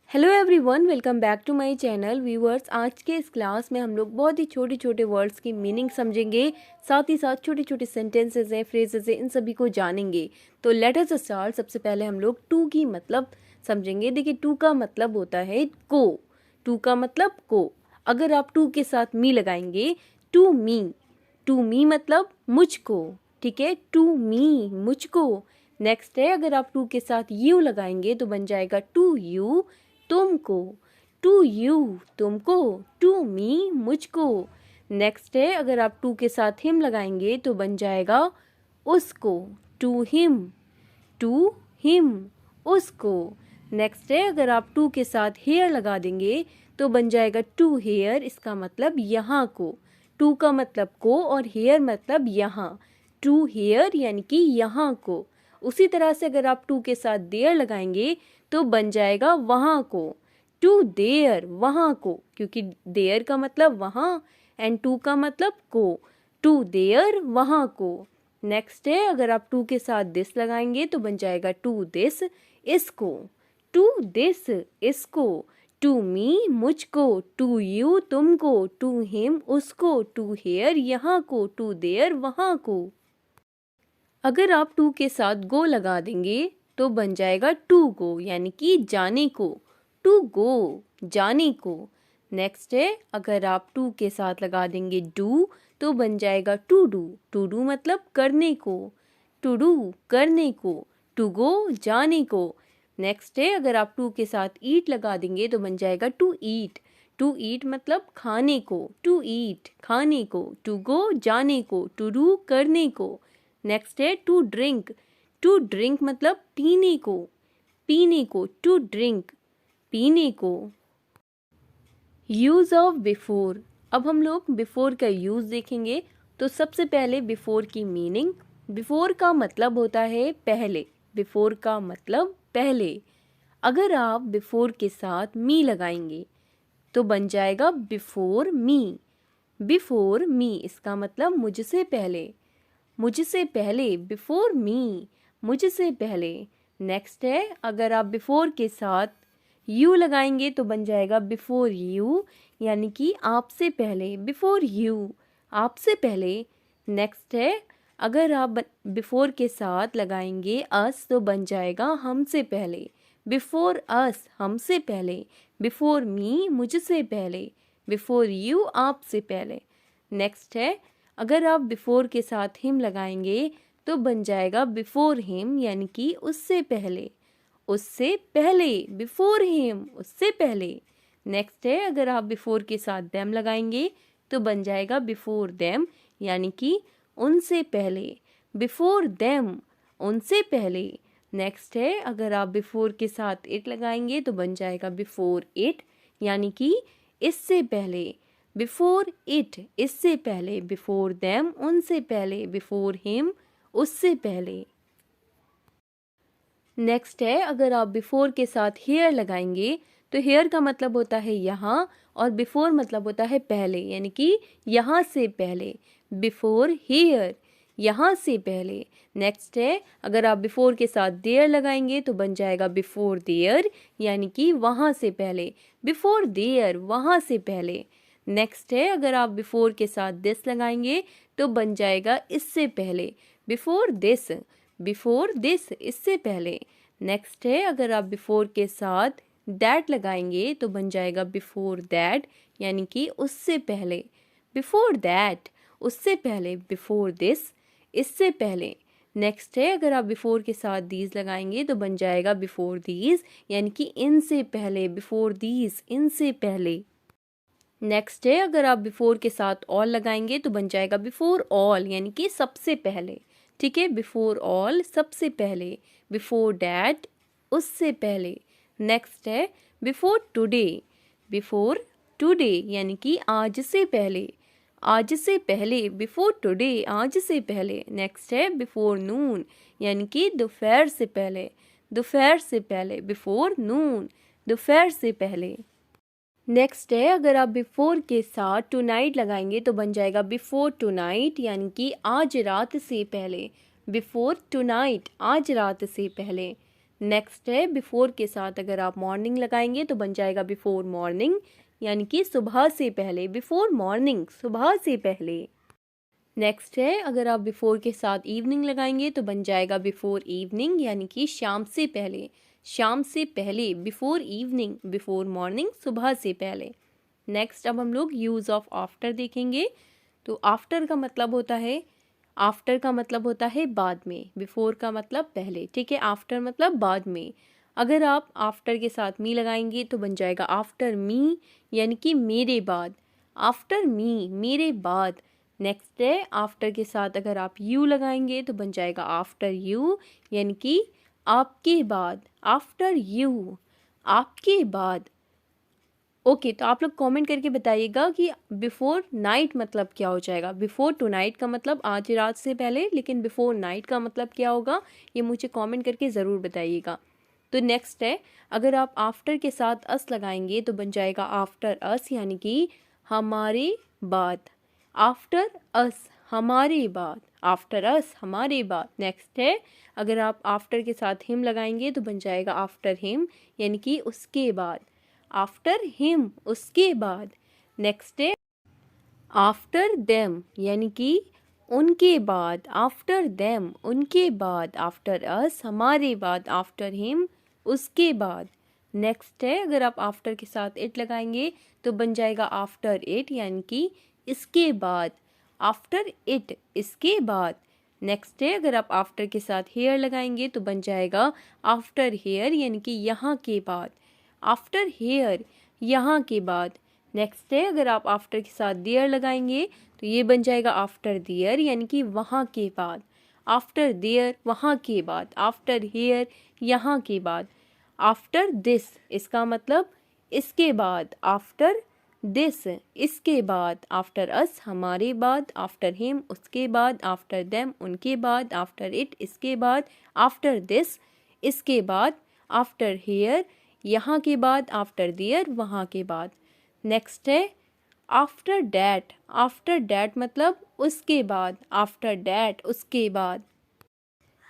Hello everyone, welcome back to my channel viewers. आज के इस क्लास में हम लोग बहुत ही छोटे छोटे वर्ड्स की मीनिंग समझेंगे, साथ ही साथ छोटे छोटे सेंटेंसेस हैं, फ्रेजेस हैं, इन सभी को जानेंगे। तो लेट अस स्टार्ट। सबसे पहले हम लोग टू की मतलब समझेंगे। देखिए, टू का मतलब होता है को। टू का मतलब को। अगर आप टू के साथ मी लगाएंगे, टू मी मतलब मुझको। ठीक है, टू मी मुझको। नेक्स्ट है, अगर आप टू के साथ यू लगाएंगे तो बन जाएगा टू यू तुमको। टू यू तुमको, टू मी मुझको। नेक्स्ट है, अगर आप टू के साथ हिम लगाएंगे तो बन जाएगा उसको। टू हिम उसको। नेक्स्ट है, अगर आप टू के साथ हेयर लगा देंगे तो बन जाएगा टू हेयर। इसका मतलब यहाँ को। टू का मतलब को और हेयर मतलब यहाँ। टू हेयर यानी कि यहाँ को। उसी तरह से अगर आप टू के साथ देयर लगाएंगे तो बन जाएगा वहाँ को। टू देयर, वहाँ को, क्योंकि देयर का मतलब वहाँ एंड टू का मतलब को। टू देयर, वहाँ को। नेक्स्ट है, अगर आप टू के साथ दिस लगाएंगे तो बन जाएगा टू दिस इसको। टू दिस इसको। टू मी मुझको। टू यू तुमको। टू हिम उसको। टू हेयर यहाँ को। टू देयर वहाँ को। अगर आप टू के साथ गो लगा देंगे तो बन जाएगा टू गो, यानी कि जाने को। टू गो, जाने को। नेक्स्ट है, अगर आप टू के साथ लगा देंगे डू तो बन जाएगा टू डू। टू डू मतलब करने को। टू डू, करने को। टू गो, जाने को। नेक्स्ट है, अगर आप टू के साथ ईट लगा देंगे तो बन जाएगा टू ईट। टू ईट मतलब खाने को। टू ईट, खाने को। टू गो, जाने को। टू डू, करने को। नेक्स्ट है टू ड्रिंक। टू ड्रिंक मतलब पीने को। पीने को। टू ड्रिंक, पीने को। Use of before. अब हम लोग बिफोर का यूज देखेंगे। तो सबसे पहले बिफोर की मीनिंग। बिफोर का मतलब होता है पहले। बिफोर का मतलब पहले। अगर आप बिफोर के साथ मी लगाएंगे तो बन जाएगा बिफोर मी। बिफोर मी, इसका मतलब मुझसे पहले। मुझसे पहले, बिफोर मी, मुझसे पहले। नेक्स्ट है, अगर आप बिफोर के साथ यू लगाएंगे तो बन जाएगा बिफोर यू, यानी कि आपसे पहले। बिफोर यू, आपसे पहले। नेक्स्ट है, अगर आप बिफोर के साथ लगाएंगे अस तो बन जाएगा हमसे पहले। बिफोर अस, हमसे पहले। बिफोर मी, मुझसे पहले। बिफोर यू, आपसे पहले। नेक्स्ट है, अगर आप बिफोर के साथ हिम लगाएंगे तो बन जाएगा बिफोर हिम, यानी कि उससे पहले। उससे पहले, बिफोर हिम, उससे पहले। नेक्स्ट है, अगर आप बिफोर के साथ देम लगाएंगे तो बन जाएगा बिफोर देम, यानी कि उनसे पहले। बिफोर देम, उनसे पहले। नेक्स्ट है, अगर आप बिफोर के साथ इट लगाएंगे तो बन जाएगा बिफोर इट, यानी कि इससे पहले। बिफोर इट, इससे पहले। बिफोर देम, उनसे पहले। बिफोर हिम, उससे पहले। नेक्स्ट है, अगर आप बिफोर के साथ हेयर लगाएंगे तो हेयर का मतलब होता है यहाँ और बिफोर मतलब होता है पहले, यानी कि यहाँ से पहले। बिफोर हेयर, यहाँ से पहले। नेक्स्ट है, अगर आप बिफोर के साथ देयर लगाएंगे तो बन जाएगा बिफोर देयर, यानी कि वहाँ से पहले। बिफोर देयर, वहाँ से पहले। नेक्स्ट है, अगर आप बिफोर के साथ दिस लगाएंगे तो बन जाएगा इससे पहले। बिफोर दिस, बिफोर दिस, इससे पहले। नेक्स्ट है, अगर आप बिफोर के साथ दैट लगाएंगे तो बन जाएगा बिफोर दैट, यानी कि उससे पहले। बिफोर दैट, उससे पहले। बिफोर दिस, इससे पहले। नेक्स्ट है, अगर आप बिफोर के साथ दीज लगाएंगे तो बन जाएगा बिफोर दीज, यानी कि इनसे पहले। बिफोर दीज, इनसे पहले। नेक्स्ट है, अगर आप बिफोर के साथ ऑल लगाएंगे तो बन जाएगा बिफोर ऑल, यानी कि सबसे पहले। ठीक है, बिफोर ऑल, सबसे पहले। बिफोर डैट, उससे पहले। नेक्स्ट है बिफोर टुडे। बिफोर टुडे, यानी कि आज से पहले। आज से पहले। बिफोर टुडे, आज से पहले। नेक्स्ट है बिफोर नून, यानी कि दोपहर से पहले। दोपहर से पहले। बिफोर नून, दोपहर से पहले। नेक्स्ट है, अगर आप बिफोर के साथ टू नाइट लगाएंगे तो बन जाएगा बिफोर टू नाइट, यानी कि आज रात से पहले। बिफोर टू नाइट, आज रात से पहले। नेक्स्ट है बिफोर के साथ अगर आप मॉर्निंग लगाएंगे तो बन जाएगा बिफोर मॉर्निंग, यानी कि सुबह से पहले, बिफोर मॉर्निंग, सुबह से पहले। नेक्स्ट है अगर आप बिफोर के साथ इवनिंग लगाएंगे तो बन जाएगा बिफोर इवनिंग, यानी कि शाम से पहले, शाम से पहले, बिफोर इवनिंग, बिफोर मॉर्निंग, सुबह से पहले। नेक्स्ट अब हम लोग यूज़ ऑफ आफ्टर देखेंगे। तो आफ्टर का मतलब होता है, आफ्टर का मतलब होता है बाद में, बिफोर का मतलब पहले, ठीक है, आफ्टर मतलब बाद में। अगर आप आफ्टर के साथ मी लगाएंगे तो बन जाएगा आफ्टर मी, यानी कि मेरे बाद, आफ्टर मी, मेरे बाद। नेक्स्ट है आफ्टर के साथ अगर आप यू लगाएंगे तो बन जाएगा आफ्टर यू, यानी कि आपके बाद, आफ्टर यू, आपके बाद। ओके, तो आप लोग कमेंट करके बताइएगा कि बिफोर नाइट मतलब क्या हो जाएगा। बिफोर टू नाइट का मतलब आज रात से पहले, लेकिन बिफोर नाइट का मतलब क्या होगा ये मुझे कमेंट करके ज़रूर बताइएगा। तो नेक्स्ट है अगर आप आफ्टर के साथ अस लगाएंगे तो बन जाएगा आफ्टर अस, यानी कि हमारे बाद, आफ्टर अस, हमारे बाद, आफ्टर अस, हमारे बाद। नेक्स्ट है अगर आप आफ्टर के साथ हिम लगाएंगे तो बन जाएगा आफ्टर हिम, यानी कि उसके बाद, आफ्टर हिम, उसके बाद। नेक्स्ट है आफ्टर देम, यानी कि उनके बाद, आफ्टर देम, उनके बाद। आफ्टर अस, हमारे बाद, आफ्टर हिम, उसके बाद। नेक्स्ट है अगर आप आफ्टर के साथ इट लगाएंगे तो बन जाएगा आफ्टर इट, यानी कि इसके बाद, आफ्टर इट, इसके बाद। नेक्स्ट है अगर आप आफ्टर के साथ हेयर लगाएंगे तो बन जाएगा आफ्टर हेयर, यानी कि यहाँ के बाद, आफ्टर हेयर, यहाँ के बाद। नेक्स्ट है अगर आप आफ्टर के साथ देयर लगाएंगे तो ये बन जाएगा आफ्टर देयर, यानी कि वहाँ के बाद, आफ्टर देयर, वहाँ के बाद। आफ्टर हेयर, यहाँ के बाद। आफ्टर दिस, इसका मतलब इसके बाद, आफ्टर दिस, इसके बाद। आफ्टर अस, हमारे बाद। आफ्टर हिम, उसके बाद। आफ्टर देम, उनके बाद। आफ्टर इट, इसके बाद। आफ्टर दिस, इसके बाद। आफ्टर हेयर, यहाँ के बाद। आफ्टर देयर, वहाँ के बाद। नेक्स्ट है आफ्टर डैट, आफ्टर डैट मतलब उसके बाद, आफ्टर डैट, उसके बाद।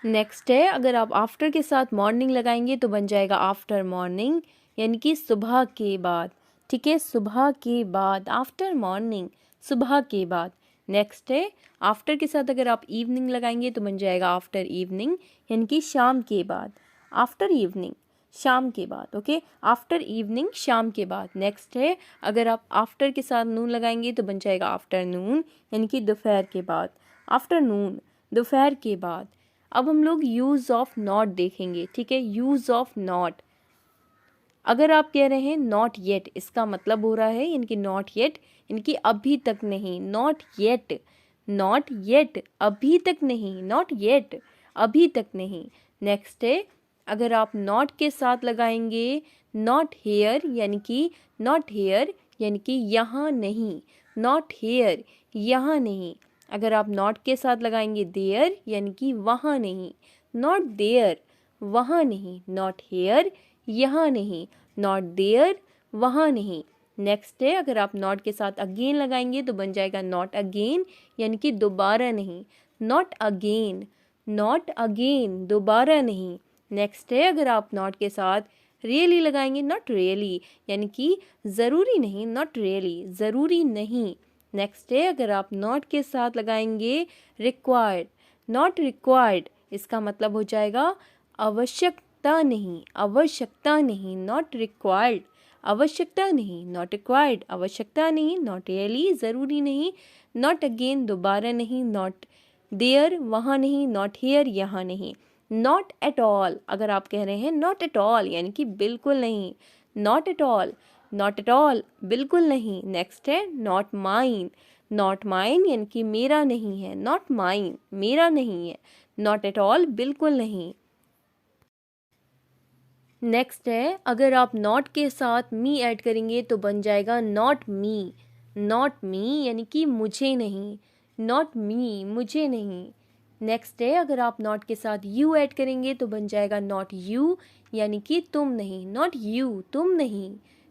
नेक्स्ट है अगर आप आफ्टर के साथ मॉर्निंग लगाएंगे तो बन जाएगा आफ्टर मॉर्निंग, यानी कि सुबह के बाद, ठीक है, सुबह के बाद, आफ्टर मॉर्निंग, सुबह के बाद। नेक्स्ट है आफ्टर के साथ अगर आप इवनिंग लगाएंगे तो बन जाएगा आफ्टर इवनिंग, यानी कि शाम के बाद, आफ्टर इवनिंग, शाम के बाद। ओके, आफ्टर इवनिंग, शाम के बाद। नेक्स्ट है अगर आप आफ्टर के साथ नून लगाएंगे तो बन जाएगा आफ्टरनून, यानी कि दोपहर के बाद, आफ्टरनून, दोपहर के बाद। अब हम लोग यूज़ ऑफ नॉट देखेंगे, ठीक है, यूज़ ऑफ नॉट। अगर आप कह रहे हैं नॉट येट, इसका मतलब हो रहा है इनकी नॉट येट, इनकी अभी तक नहीं, नॉट येट, नॉट येट, अभी तक नहीं, नॉट येट, अभी तक नहीं। नेक्स्ट है अगर आप नॉट के साथ लगाएंगे नॉट हेयर, यानी कि नॉट हेयर, यानी कि यहाँ नहीं, नॉट हेयर, यहाँ नहीं। अगर आप नॉट के साथ लगाएंगे देयर, यानी कि वहाँ नहीं, नॉट देयर, वहाँ नहीं। नॉट हेयर, यहाँ नहीं, नॉट देयर, वहाँ नहीं। नेक्स्ट है अगर आप नॉट के साथ अगेन लगाएंगे तो बन जाएगा नॉट अगेन, यानी कि दोबारा नहीं, नॉट अगेन, नॉट अगेन, दोबारा नहीं। नेक्स्ट है अगर आप नॉट के साथ रियली लगाएंगे, नॉट रियली, यानी कि ज़रूरी नहीं, नॉट रियली, ज़रूरी नहीं। नेक्स्ट है अगर आप नॉट के साथ लगाएंगे रिक्वायर्ड, नॉट रिक्वायर्ड, इसका मतलब हो जाएगा आवश्यकता नहीं, आवश्यकता नहीं, नॉट रिक्वायर्ड, आवश्यकता नहीं, नॉट रिक्वायर्ड, आवश्यकता नहीं। नॉट रियली, ज़रूरी नहीं। नॉट अगेन, दोबारा नहीं। नॉट देयर, वहाँ नहीं। नॉट हेयर, यहाँ नहीं। नॉट एट ऑल, अगर आप कह रहे हैं नॉट एट ऑल, यानी कि बिल्कुल नहीं, not at all, not at all, बिल्कुल नहीं। नेक्स्ट है नॉट माइन, नॉट माइन यानी कि मेरा नहीं है, नॉट माइन, मेरा नहीं है। नॉट एट ऑल, बिल्कुल नहीं। नेक्स्ट है अगर आप नॉट के साथ मी ऐड करेंगे तो बन जाएगा नॉट मी, नॉट मी यानी कि मुझे नहीं, नॉट मी, मुझे नहीं। नेक्स्ट है अगर आप नॉट के साथ यू ऐड करेंगे तो बन जाएगा नॉट यू यानी कि तुम नहीं, नॉट यू, तुम नहीं,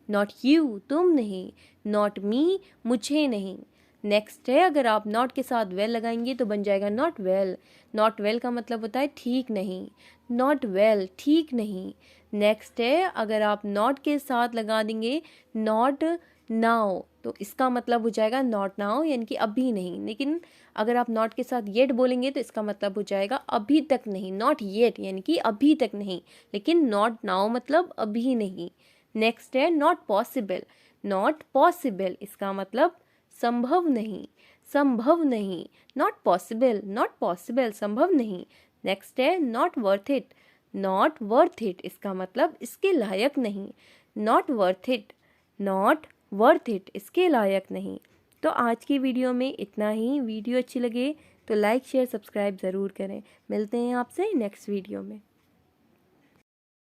नॉट यू, तुम नहीं। नॉट मी, मुझे नहीं। नेक्स्ट है अगर आप नॉट के साथ वेल लगाएंगे तो बन जाएगा नॉट वेल, नॉट वेल का मतलब होता है ठीक नहीं, नॉट वेल, ठीक नहीं। नेक्स्ट है, अगर आप नॉट के साथ लगा देंगे नॉट नाउ, तो इसका मतलब हो जाएगा नॉट नाउ यानी कि अभी नहीं। लेकिन अगर आप नॉट के साथ येट बोलेंगे तो इसका मतलब हो जाएगा अभी तक नहीं, नॉट येट यानी कि अभी तक नहीं, लेकिन नॉट नाउ मतलब अभी नहीं। नेक्स्ट है नॉट पॉसिबल, नॉट पॉसिबल इसका मतलब संभव नहीं, संभव नहीं, नॉट पॉसिबल, नॉट पॉसिबल संभव नहीं। नेक्स्ट है not worth it, not worth it इसका मतलब इसके लायक नहीं, not worth it, not worth it इसके लायक नहीं। तो आज की वीडियो में इतना ही। वीडियो अच्छी लगे तो लाइक शेयर सब्सक्राइब ज़रूर करें। मिलते हैं आपसे नेक्स्ट वीडियो में।